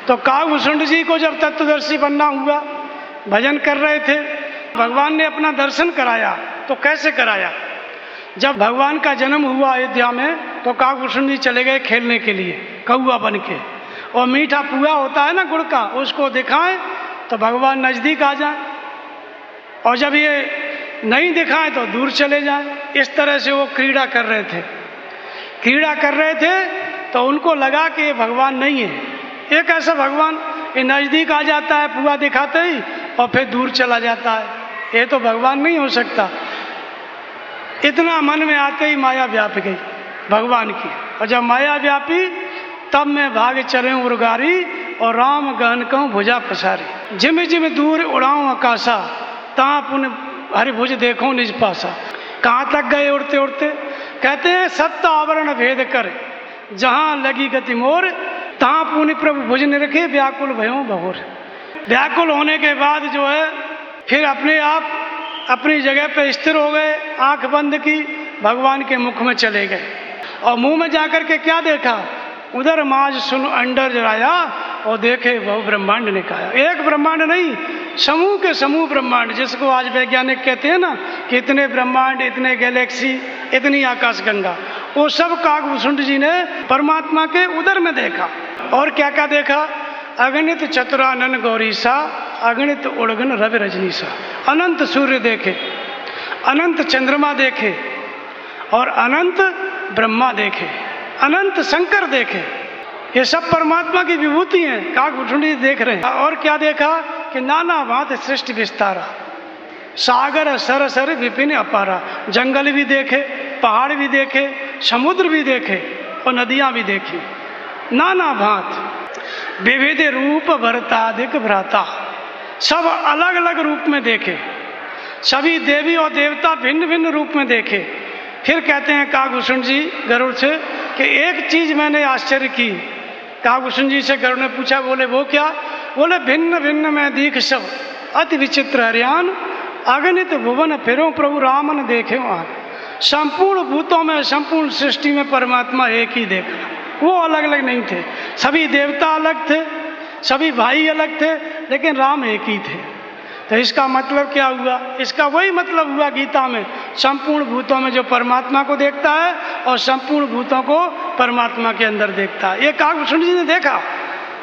तो काकभूषुंड जी को जब तत्वदर्शी बनना हुआ, भजन कर रहे थे, भगवान ने अपना दर्शन कराया। तो कैसे कराया? जब भगवान का जन्म हुआ अयोध्या में तो काकभूषुंड जी चले गए खेलने के लिए कौआ बन के, और मीठा पुआ होता है ना गुड़ का, उसको दिखाएं तो भगवान नज़दीक आ जाए, और जब ये नहीं दिखाएं तो दूर चले जाएं। इस तरह से वो क्रीड़ा कर रहे थे। क्रीड़ा कर रहे थे तो उनको लगा कि ये भगवान नहीं है। एक ऐसा भगवान ये नज़दीक आ जाता है पुआ दिखाते ही और फिर दूर चला जाता है, ये तो भगवान नहीं हो सकता। इतना मन में आते ही माया व्याप गई भगवान की, और जब माया व्यापी तब मैं भाग चले उर्गारी और राम गहन कहूँ भुजा पसारी। जिम जिम दूर उड़ाऊँ आकाशा ता पुन हरिभुज देखो निज पासा। कहाँ तक गए उड़ते उड़ते? कहते हैं सत्य आवरण भेद कर जहाँ लगी गति मोर तहाँ पुनि प्रभु भुज निरखे व्याकुल भयो बहुर। व्याकुल होने के बाद जो है फिर अपने आप अपनी जगह पे स्थिर हो गए, आंख बंद की, भगवान के मुख में चले गए, और मुंह में जाकर के क्या देखा? उधर माज सुन अंडर जराया और देखे बहु ब्रह्मांड ने कहा। एक ब्रह्मांड नहीं, समूह के समूह ब्रह्मांड, जिसको आज वैज्ञानिक कहते हैं ना कि इतने ब्रह्मांड, इतने गैलेक्सी, इतनी आकाशगंगा, वो सब काकभूषुंड जी ने परमात्मा के उदर में देखा। और क्या क्या देखा? अगणित चतुरानन गौरीसा, अगणित उड़गन रवि रजनीसा। अनंत सूर्य देखे, अनंत चंद्रमा देखे, और अनंत ब्रह्मा देखे, अनंत शंकर देखे। ये सब परमात्मा की विभूति हैं, काकभूषुंड जी देख रहे हैं। और क्या देखा? कि नाना भांति सृष्टि विस्तारा, सागर सरसर विपिन अपारा। जंगल भी देखे, पहाड़ भी देखे, समुद्र भी देखे, और नदियां भी देखी। नाना भांत विविध रूप भरताधिक भ्राता, सब अलग अलग रूप में देखे। सभी देवी और देवता भिन्न भिन्न रूप में देखे। फिर कहते हैं काकभूषुंड जी गरुड़ से कि एक चीज मैंने आश्चर्य की। काकभूषुंड जी से गरुड़ ने पूछा, बोले वो क्या? बोले भिन्न भिन्न में दीख सब अति विचित्र हरियान, अगणित भुवन फिरो प्रभु राम न देखे वहां। संपूर्ण भूतों में, संपूर्ण सृष्टि में परमात्मा एक ही देखा, वो अलग अलग नहीं थे। सभी देवता अलग थे, सभी भाई अलग थे, लेकिन राम एक ही थे। तो इसका मतलब क्या हुआ? इसका वही मतलब हुआ गीता में, संपूर्ण भूतों में जो परमात्मा को देखता है और संपूर्ण भूतों को परमात्मा के अंदर देखता है। ये काकभूषुंड जी ने देखा।